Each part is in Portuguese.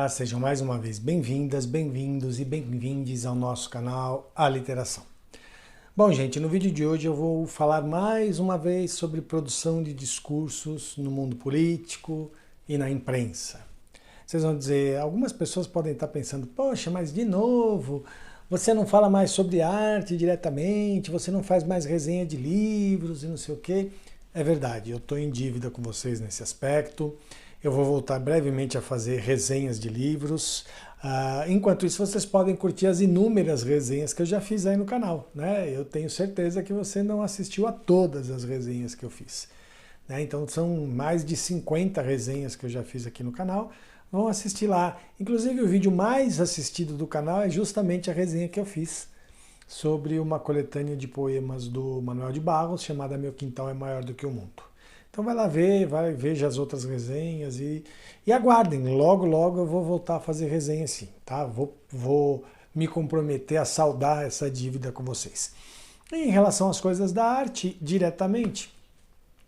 Olá, sejam mais uma vez bem-vindas, bem-vindos e bem-vindes ao nosso canal Aliteração. Bom, gente, no vídeo de hoje eu vou falar mais uma vez sobre produção de discursos no mundo político e na imprensa. Vocês vão dizer, algumas pessoas podem estar pensando, poxa, mas de novo, você não fala mais sobre arte diretamente, você não faz mais resenha de livros e não sei o quê. É verdade, eu estou em dívida com vocês nesse aspecto. Eu vou voltar brevemente a fazer resenhas de livros. Enquanto isso, vocês podem curtir as inúmeras resenhas que eu já fiz aí no canal, né? Eu tenho certeza que você não assistiu a todas as resenhas que eu fiz, né? Então são mais de 50 resenhas que eu já fiz aqui no canal. Vão assistir lá. Inclusive o vídeo mais assistido do canal é justamente a resenha que eu fiz sobre uma coletânea de poemas do Manuel de Barros, chamada Meu Quintal é Maior do que o Mundo. Então vai lá ver, veja as outras resenhas e aguardem, logo eu vou voltar a fazer resenha sim, tá? Vou me comprometer a saldar essa dívida com vocês. Em relação às coisas da arte, diretamente,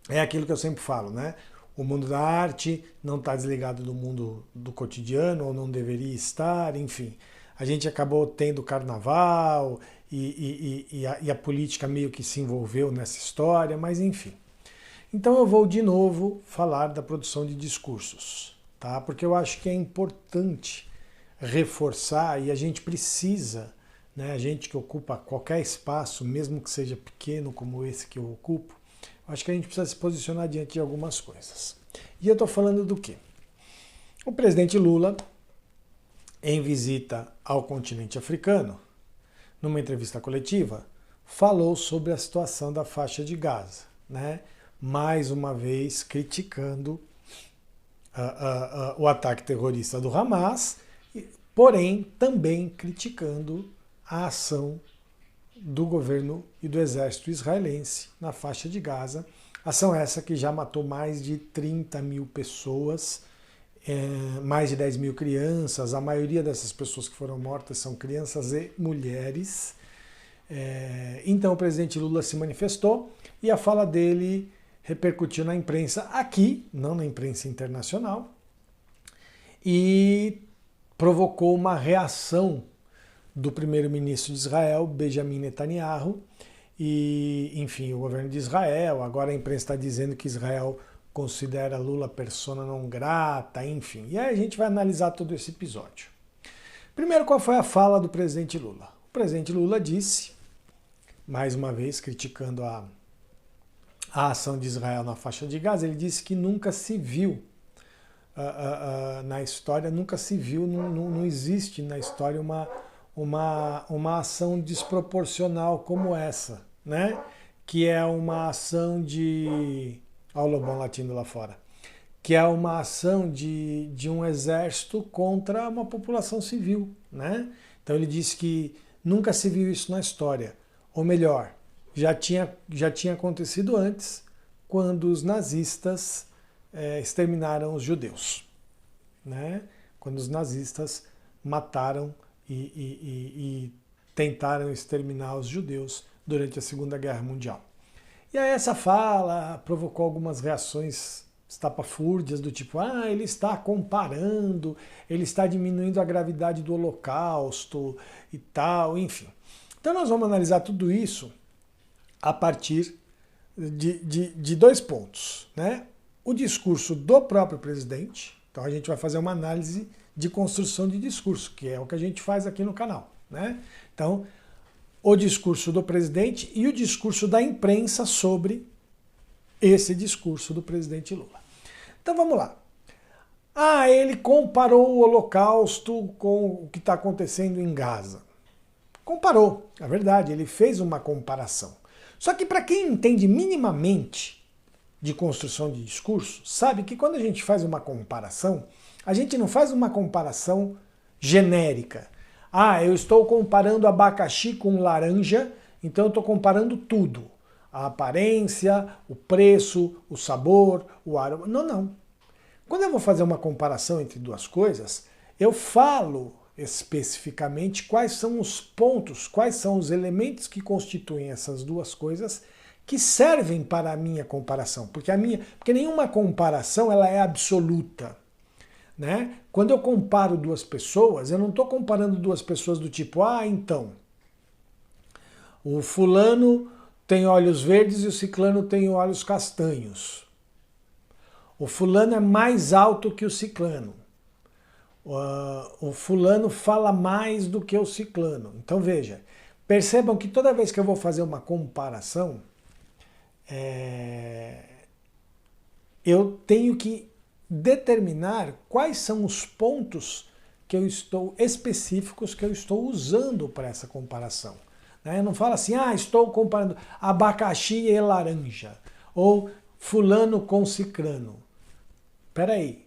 é aquilo que eu sempre falo, né? O mundo da arte não está desligado do mundo do cotidiano, ou não deveria estar, enfim. A gente acabou tendo carnaval e a política meio que se envolveu nessa história, mas enfim. Então eu vou de novo falar da produção de discursos, tá? Porque eu acho que é importante reforçar e a gente precisa, né, a gente que ocupa qualquer espaço, mesmo que seja pequeno como esse que eu ocupo, acho que a gente precisa se posicionar diante de algumas coisas. E eu estou falando do quê? O presidente Lula, em visita ao continente africano, numa entrevista coletiva, falou sobre a situação da faixa de Gaza, né? Mais uma vez criticando o ataque terrorista do Hamas, porém também criticando a ação do governo e do exército israelense na faixa de Gaza. Ação essa que já matou mais de 30 mil pessoas, mais de 10 mil crianças. A maioria dessas pessoas que foram mortas são crianças e mulheres. Então o presidente Lula se manifestou e a fala dele repercutiu na imprensa aqui, não na imprensa internacional, e provocou uma reação do primeiro-ministro de Israel, Benjamin Netanyahu, e, enfim, o governo de Israel. Agora a imprensa está dizendo que Israel considera Lula persona non grata, enfim. E aí a gente vai analisar todo esse episódio. Primeiro, qual foi a fala do presidente Lula? O presidente Lula disse, mais uma vez criticando a ação de Israel na faixa de Gaza, ele disse que nunca se viu na história, nunca se viu, não existe na história uma ação desproporcional como essa, né? Que é uma ação de... Olha o Lobão latindo lá fora. Que é uma ação de um exército contra uma população civil, né? Então ele disse que nunca se viu isso na história. Ou melhor, já tinha acontecido antes, quando os nazistas exterminaram os judeus, né? Quando os nazistas mataram e tentaram exterminar os judeus durante a Segunda Guerra Mundial. E aí essa fala provocou algumas reações estapafúrdias do tipo, ele está comparando, ele está diminuindo a gravidade do Holocausto e tal, enfim. Então nós vamos analisar tudo isso a partir de dois pontos, né? O discurso do próprio presidente. Então a gente vai fazer uma análise de construção de discurso, que é o que a gente faz aqui no canal, né? Então, o discurso do presidente e o discurso da imprensa sobre esse discurso do presidente Lula. Então vamos lá. Ele comparou o Holocausto com o que está acontecendo em Gaza. Comparou, é verdade, ele fez uma comparação. Só que para quem entende minimamente de construção de discurso, sabe que quando a gente faz uma comparação, a gente não faz uma comparação genérica. Eu estou comparando abacaxi com laranja, então eu estou comparando tudo. A aparência, o preço, o sabor, o aroma. Não. Quando eu vou fazer uma comparação entre duas coisas, eu falo especificamente quais são os pontos, quais são os elementos que constituem essas duas coisas que servem para a minha comparação. Porque nenhuma comparação ela é absoluta. né? Quando eu comparo duas pessoas, eu não estou comparando duas pessoas do tipo, então, o fulano tem olhos verdes e o ciclano tem olhos castanhos. O fulano é mais alto que o ciclano. O fulano fala mais do que o ciclano. Então veja, percebam que toda vez que eu vou fazer uma comparação, eu tenho que determinar quais são os pontos que eu estou específicos que eu estou usando para essa comparação. Eu não falo assim, estou comparando abacaxi e laranja, ou fulano com ciclano. Espera aí,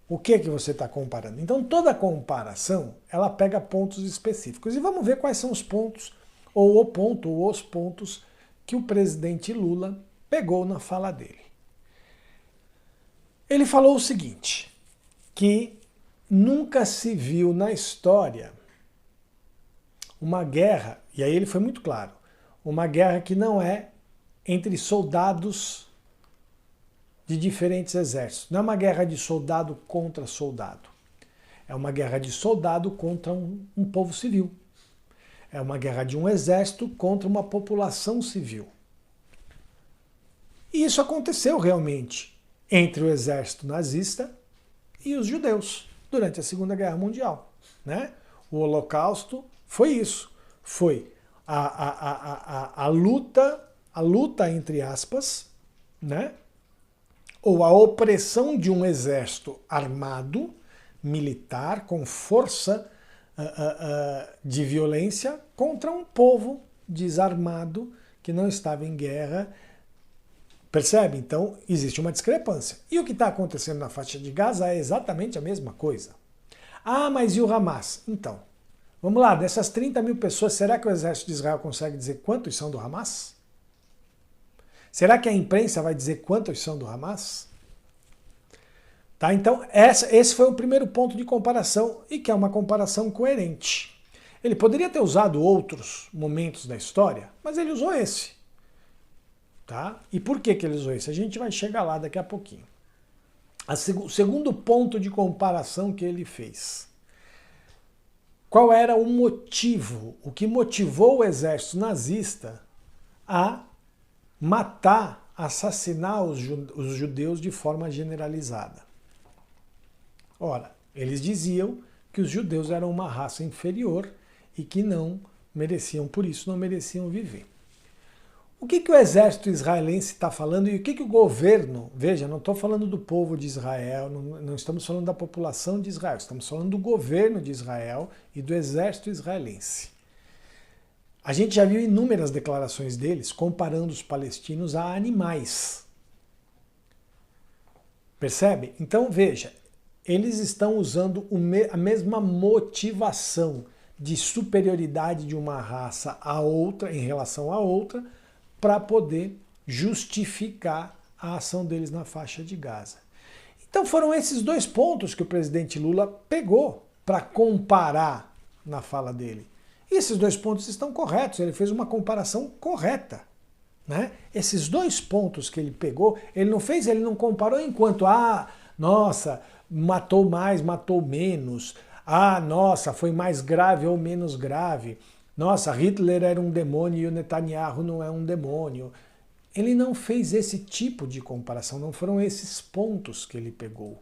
o que você está comparando? Então toda comparação, ela pega pontos específicos. E vamos ver quais são os pontos, ou o ponto, ou os pontos que o presidente Lula pegou na fala dele. Ele falou o seguinte, que nunca se viu na história uma guerra, e aí ele foi muito claro, uma guerra que não é entre soldados de diferentes exércitos. Não é uma guerra de soldado contra soldado. É uma guerra de soldado contra um povo civil. É uma guerra de um exército contra uma população civil. E isso aconteceu realmente entre o exército nazista e os judeus durante a Segunda Guerra Mundial, né? O Holocausto foi isso. Foi a luta entre aspas, né? Ou a opressão de um exército armado, militar, com força de violência, contra um povo desarmado que não estava em guerra. Percebe? Então, existe uma discrepância. E o que está acontecendo na faixa de Gaza é exatamente a mesma coisa. Mas e o Hamas? Então, vamos lá, dessas 30 mil pessoas, será que o exército de Israel consegue dizer quantos são do Hamas? Será que a imprensa vai dizer quantos são do Hamas? Tá? Então, esse foi o primeiro ponto de comparação, e que é uma comparação coerente. Ele poderia ter usado outros momentos da história, mas ele usou esse. Tá? E por que ele usou esse? A gente vai chegar lá daqui a pouquinho. O segundo ponto de comparação que ele fez. Qual era o motivo, o que motivou o exército nazista a matar, assassinar os judeus de forma generalizada? Ora, eles diziam que os judeus eram uma raça inferior e que não mereciam, por isso não mereciam viver. O que o exército israelense está falando e o que o governo, veja, não estou falando do povo de Israel, não estamos falando da população de Israel, estamos falando do governo de Israel e do exército israelense. A gente já viu inúmeras declarações deles comparando os palestinos a animais. Percebe? Então veja, eles estão usando a mesma motivação de superioridade de uma raça a outra, em relação a outra, para poder justificar a ação deles na faixa de Gaza. Então foram esses dois pontos que o presidente Lula pegou para comparar na fala dele. E esses dois pontos estão corretos, ele fez uma comparação correta. Né? Esses dois pontos que ele pegou, ele não comparou enquanto, nossa, matou mais, matou menos, nossa, foi mais grave ou menos grave. Nossa, Hitler era um demônio e o Netanyahu não é um demônio. Ele não fez esse tipo de comparação, não foram esses pontos que ele pegou.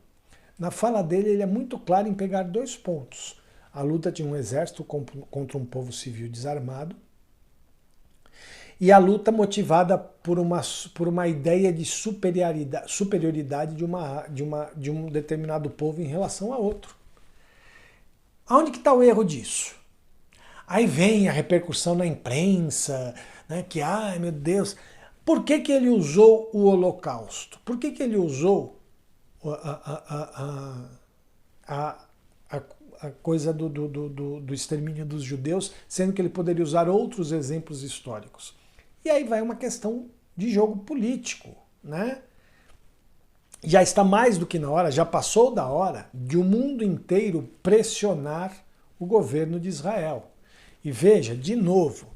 Na fala dele, ele é muito claro em pegar dois pontos. A luta de um exército contra um povo civil desarmado e a luta motivada por uma ideia de superioridade de um determinado povo em relação a outro. Aonde que está o erro disso? Aí vem a repercussão na imprensa, né, que, meu Deus, por que ele usou o Holocausto? Por que ele usou a coisa do extermínio dos judeus, sendo que ele poderia usar outros exemplos históricos? E aí vai uma questão de jogo político, né? Já está mais do que na hora, já passou da hora de o mundo inteiro pressionar o governo de Israel. E veja, de novo,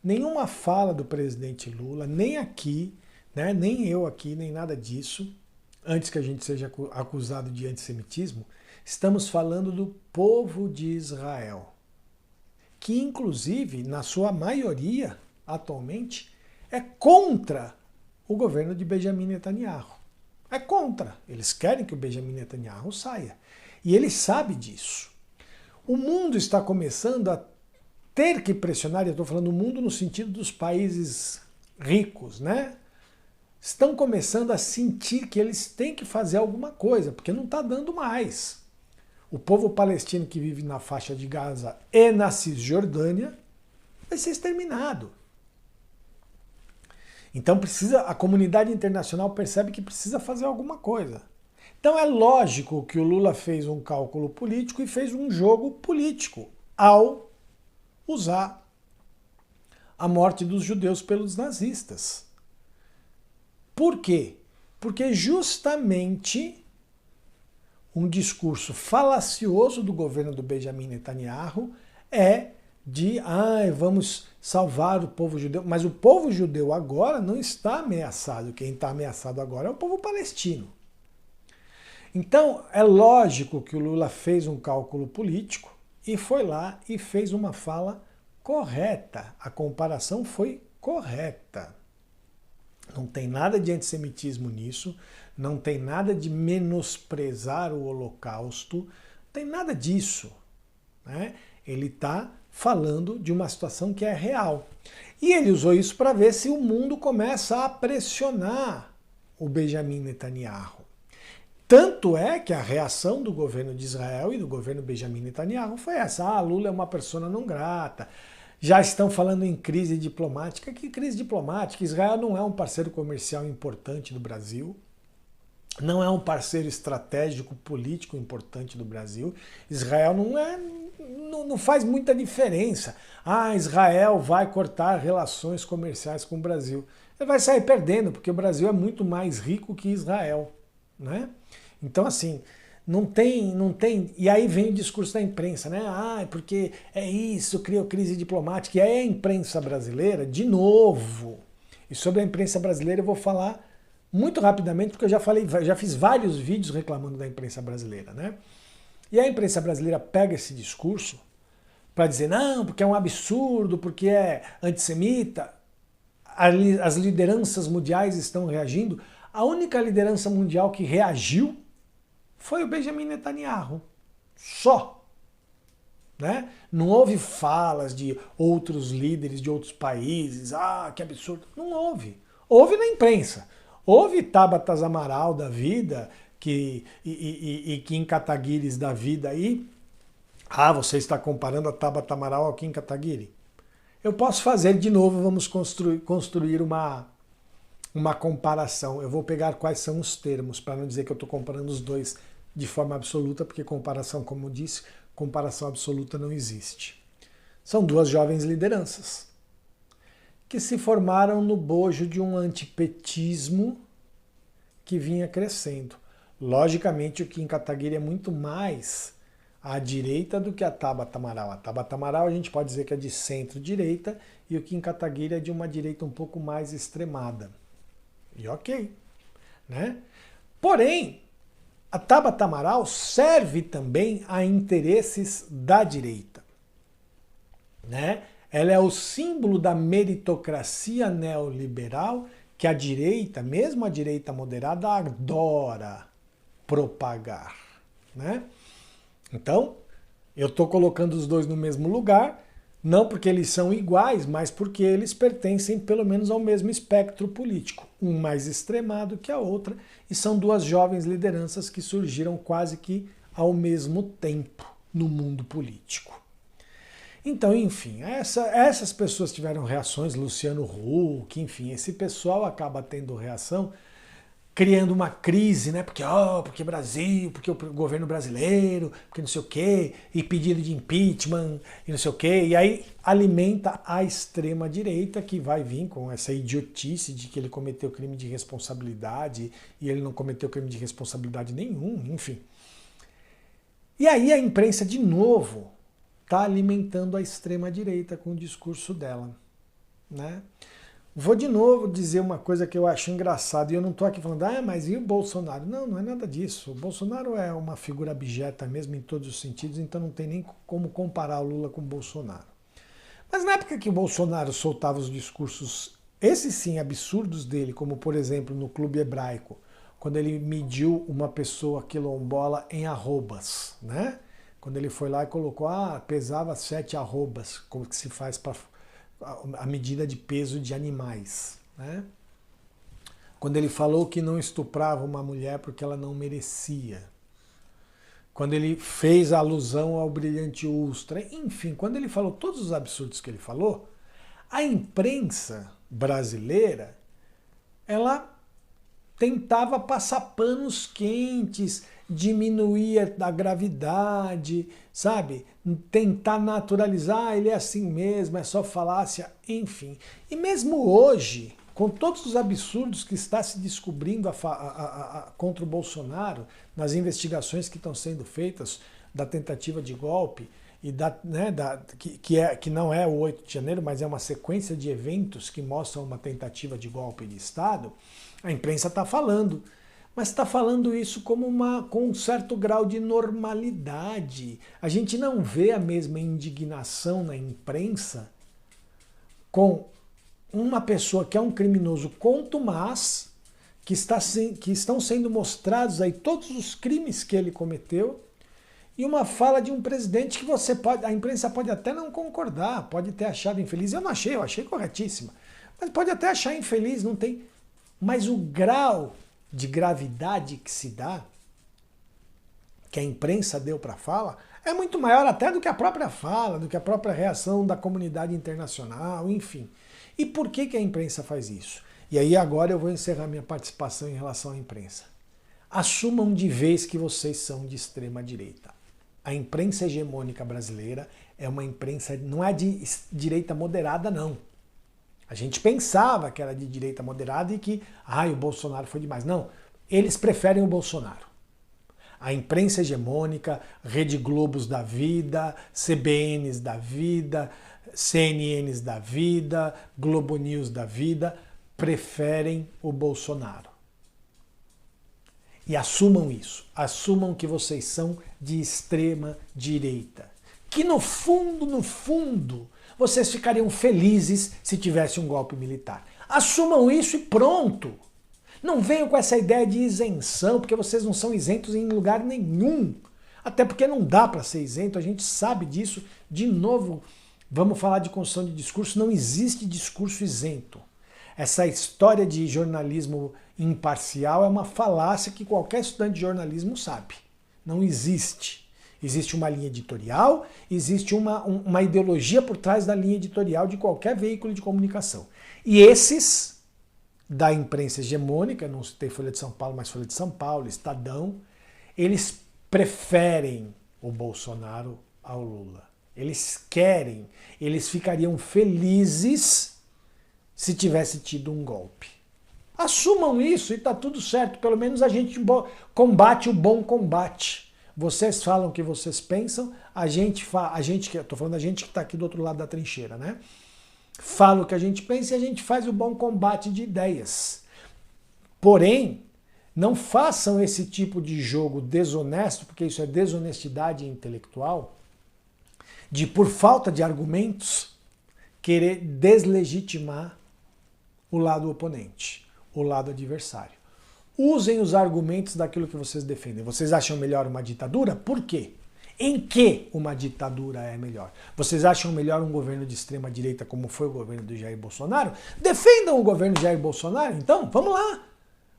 nenhuma fala do presidente Lula, nem aqui, né, nem eu aqui, nem nada disso, antes que a gente seja acusado de antissemitismo, Estamos falando do povo de Israel, que inclusive, na sua maioria, atualmente, é contra o governo de Benjamin Netanyahu. É contra. Eles querem que o Benjamin Netanyahu saia. E ele sabe disso. O mundo está começando a ter que pressionar, e eu estou falando o mundo no sentido dos países ricos, né? Estão começando a sentir que eles têm que fazer alguma coisa, porque não está dando mais. O povo palestino que vive na faixa de Gaza e na Cisjordânia vai ser exterminado. Então a comunidade internacional percebe que precisa fazer alguma coisa. Então é lógico que o Lula fez um cálculo político e fez um jogo político ao usar a morte dos judeus pelos nazistas. Por quê? Porque justamente um discurso falacioso do governo do Benjamin Netanyahu é de vamos salvar o povo judeu. Mas o povo judeu agora não está ameaçado. Quem está ameaçado agora é o povo palestino. Então é lógico que o Lula fez um cálculo político e foi lá e fez uma fala correta. A comparação foi correta. Não tem nada de antissemitismo nisso, não tem nada de menosprezar o Holocausto, não tem nada disso, né? Ele está falando de uma situação que é real. E ele usou isso para ver se o mundo começa a pressionar o Benjamin Netanyahu. Tanto é que a reação do governo de Israel e do governo Benjamin Netanyahu foi essa: Lula é uma persona não grata. Já estão falando em crise diplomática. Que crise diplomática? Israel não é um parceiro comercial importante do Brasil, não é um parceiro estratégico político importante do Brasil. Israel não faz muita diferença. Israel vai cortar relações comerciais com o Brasil. Ele vai sair perdendo, porque o Brasil é muito mais rico que Israel, né? Então, assim, não tem. E aí vem o discurso da imprensa, né? Porque é isso, criou crise diplomática. E aí a imprensa brasileira, de novo. E sobre a imprensa brasileira eu vou falar muito rapidamente, porque eu já fiz vários vídeos reclamando da imprensa brasileira, né? E a imprensa brasileira pega esse discurso para dizer, não, porque é um absurdo, porque é antissemita. As lideranças mundiais estão reagindo. A única liderança mundial que reagiu foi o Benjamin Netanyahu. Só. Né? Não houve falas de outros líderes de outros países. Que absurdo. Não houve. Houve na imprensa. Houve Tabata Amaral da vida e Kim Kataguiri da vida aí. Você está comparando a Tabata Amaral ao Kim Kataguiri? Eu posso fazer de novo, vamos construir uma comparação. Eu vou pegar quais são os termos, para não dizer que eu estou comparando os dois de forma absoluta, porque comparação, como eu disse, comparação absoluta não existe. São duas jovens lideranças que se formaram no bojo de um antipetismo que vinha crescendo. Logicamente, o Kim Kataguiri é muito mais à direita do que a Tabata Amaral. A Tabata Amaral a gente pode dizer que é de centro-direita e o Kim Kataguiri é de uma direita um pouco mais extremada. E ok, né? Porém, a Tabata Amaral serve também a interesses da direita, né? Ela é o símbolo da meritocracia neoliberal que a direita, mesmo a direita moderada, adora propagar, né? Então, eu estou colocando os dois no mesmo lugar, não porque eles são iguais, mas porque eles pertencem pelo menos ao mesmo espectro político, um mais extremado que a outra, e são duas jovens lideranças que surgiram quase que ao mesmo tempo no mundo político. Então, enfim, essas pessoas tiveram reações, Luciano Huck, enfim, esse pessoal acaba tendo reação, criando uma crise, né? Porque Brasil, porque o governo brasileiro, porque não sei o quê, e pedido de impeachment, e não sei o quê, e aí alimenta a extrema-direita que vai vir com essa idiotice de que ele cometeu crime de responsabilidade e ele não cometeu crime de responsabilidade nenhum, enfim. E aí a imprensa, de novo, está alimentando a extrema-direita com o discurso dela, né? Vou de novo dizer uma coisa que eu acho engraçada, e eu não estou aqui falando, mas e o Bolsonaro? Não, não é nada disso. O Bolsonaro é uma figura abjeta mesmo em todos os sentidos, então não tem nem como comparar o Lula com o Bolsonaro. Mas na época que o Bolsonaro soltava os discursos, esses sim, absurdos dele, como por exemplo no Clube Hebraico, quando ele mediu uma pessoa quilombola em arrobas, né? Quando ele foi lá e colocou, pesava 7 arrobas, como que se faz para a medida de peso de animais, né? Quando ele falou que não estuprava uma mulher porque ela não merecia. Quando ele fez a alusão ao brilhante Ustra, enfim, quando ele falou todos os absurdos que ele falou, a imprensa brasileira, ela tentava passar panos quentes, diminuir a gravidade, sabe? Tentar naturalizar, ele é assim mesmo, é só falácia, enfim. E mesmo hoje, com todos os absurdos que está se descobrindo contra o Bolsonaro, nas investigações que estão sendo feitas da tentativa de golpe, e que não é o 8 de janeiro, mas é uma sequência de eventos que mostram uma tentativa de golpe de Estado, a imprensa está falando. Mas está falando isso com um certo grau de normalidade. A gente não vê a mesma indignação na imprensa com uma pessoa que é um criminoso contumaz, que estão sendo mostrados aí todos os crimes que ele cometeu, e uma fala de um presidente que a imprensa pode até não concordar, pode ter achado infeliz. Eu achei corretíssima. Mas pode até achar infeliz, não tem. Mas o grau de gravidade que se dá, que a imprensa deu para a fala, é muito maior até do que a própria fala, do que a própria reação da comunidade internacional, enfim. E por que a imprensa faz isso? E aí agora eu vou encerrar minha participação em relação à imprensa. Assumam de vez que vocês são de extrema direita. A imprensa hegemônica brasileira é uma imprensa, não é de direita moderada, não. A gente pensava que era de direita moderada e que, o Bolsonaro foi demais. Não, eles preferem o Bolsonaro. A imprensa hegemônica, Rede Globos da vida, CBNs da vida, CNNs da vida, Globo News da vida, preferem o Bolsonaro. E assumam isso. Assumam que vocês são de extrema direita. Que no fundo, vocês ficariam felizes se tivesse um golpe militar. Assumam isso e pronto. Não venham com essa ideia de isenção, porque vocês não são isentos em lugar nenhum. Até porque não dá para ser isento, a gente sabe disso. De novo, vamos falar de construção de discurso, não existe discurso isento. Essa história de jornalismo imparcial é uma falácia que qualquer estudante de jornalismo sabe. Não existe. Existe uma linha editorial, existe uma ideologia por trás da linha editorial de qualquer veículo de comunicação. E esses da imprensa hegemônica, não citei Folha de São Paulo, mas Folha de São Paulo, Estadão, eles preferem o Bolsonaro ao Lula. Eles querem, eles ficariam felizes se tivesse tido um golpe. Assumam isso e está tudo certo, pelo menos a gente combate o bom combate. Vocês falam o que vocês pensam, estou falando a gente que está aqui do outro lado da trincheira, né? Fala o que a gente pensa e a gente faz o bom combate de ideias. Porém, não façam esse tipo de jogo desonesto, porque isso é desonestidade intelectual, de por falta de argumentos querer deslegitimar o lado oponente, o lado adversário. Usem os argumentos daquilo que vocês defendem. Vocês acham melhor uma ditadura? Por quê? Em que uma ditadura é melhor? Vocês acham melhor um governo de extrema direita como foi o governo do Jair Bolsonaro? Defendam o governo de Jair Bolsonaro, então, vamos lá.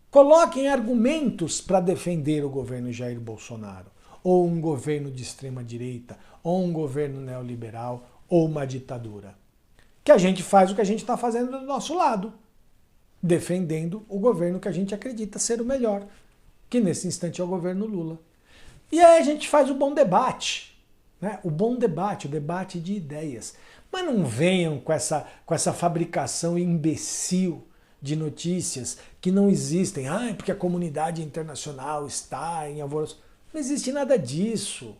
Coloquem argumentos para defender o governo Jair Bolsonaro. Ou um governo de extrema direita, ou um governo neoliberal, ou uma ditadura. Que a gente faz o que a gente está fazendo do nosso lado. Defendendo o governo que a gente acredita ser o melhor, que nesse instante é o governo Lula. E aí a gente faz o bom debate, né? O bom debate, o debate de ideias. Mas não venham com essa fabricação imbecil de notícias que não existem. Porque a comunidade internacional está em alvoroço. Não existe nada disso.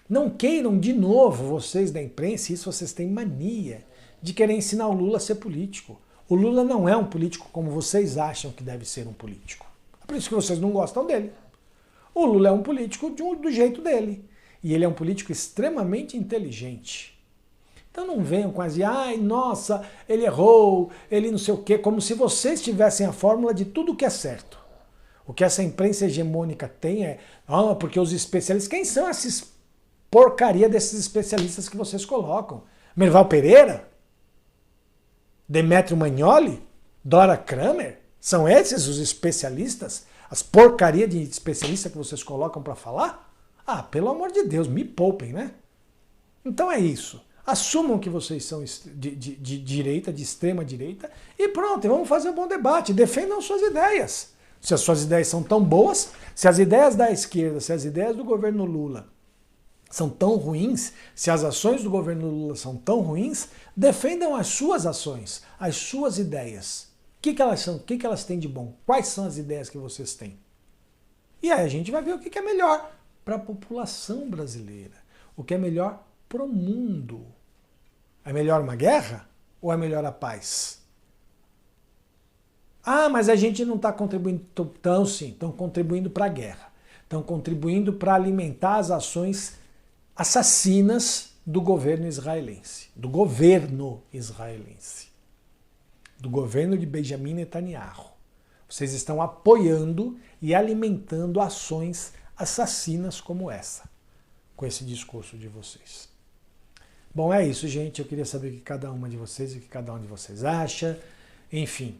Não queiram de novo, vocês da imprensa, isso vocês têm mania, de querer ensinar o Lula a ser político. O Lula não é um político como vocês acham que deve ser um político. É por isso que vocês não gostam dele. O Lula é um político do jeito dele. E ele é um político extremamente inteligente. Então não venham quase, ai, nossa, ele errou, ele não sei o quê, como se vocês tivessem a fórmula de tudo que é certo. O que essa imprensa hegemônica tem é, porque os especialistas, quem são esses porcaria desses especialistas que vocês colocam? Merval Pereira? Demetrio Magnoli? Dora Kramer? São esses os especialistas? As porcaria de especialista que vocês colocam para falar? Ah, pelo amor de Deus, me poupem, né? Então é isso. Assumam que vocês são de direita, de extrema direita, e pronto, e vamos fazer um bom debate. Defendam suas ideias. Se as suas ideias são tão boas, se as ideias da esquerda, se as ideias do governo Lula são tão ruins, se as ações do governo Lula são tão ruins, defendam as suas ações, as suas ideias. O que elas são? O que elas têm de bom? Quais são as ideias que vocês têm? E aí a gente vai ver o que é melhor para a população brasileira, o que é melhor para o mundo. É melhor uma guerra ou é melhor a paz? Ah, mas a gente não está contribuindo. Então, sim, estão contribuindo para a guerra. Estão contribuindo para alimentar as ações assassinas do governo israelense. Do governo israelense. Do governo de Benjamin Netanyahu. Vocês estão apoiando e alimentando ações assassinas como essa, com esse discurso de vocês. Bom, é isso, gente. Eu queria saber o que cada uma de vocês e o que cada um de vocês acha. Enfim,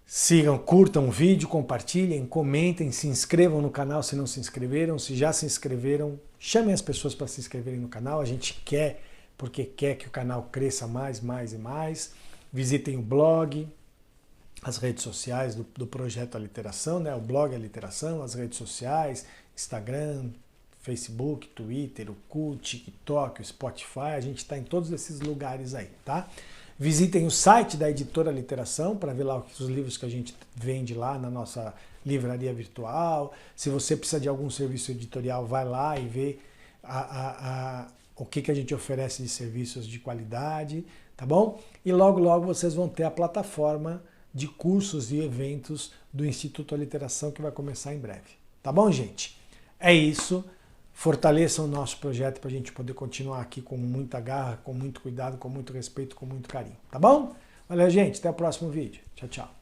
sigam, curtam o vídeo, compartilhem, comentem, se inscrevam no canal se não se inscreveram. Se já se inscreveram, chamem as pessoas para se inscreverem no canal. A gente quer, porque quer que o canal cresça mais, mais e mais. Visitem o blog, as redes sociais do Projeto Aliteração, né? O blog Aliteração, as redes sociais, Instagram, Facebook, Twitter, o TikTok, o Spotify, a gente está em todos esses lugares aí, tá? Visitem o site da Editora Literação para ver lá os livros que a gente vende lá na nossa livraria virtual. Se você precisa de algum serviço editorial, vai lá e vê o que a gente oferece de serviços de qualidade, tá bom? E logo, logo vocês vão ter a plataforma de cursos e eventos do Instituto Aliteração que vai começar em breve. Tá bom, gente? É isso. Fortaleçam o nosso projeto para a gente poder continuar aqui com muita garra, com muito cuidado, com muito respeito, com muito carinho. Tá bom? Valeu, gente. Até o próximo vídeo. Tchau, tchau.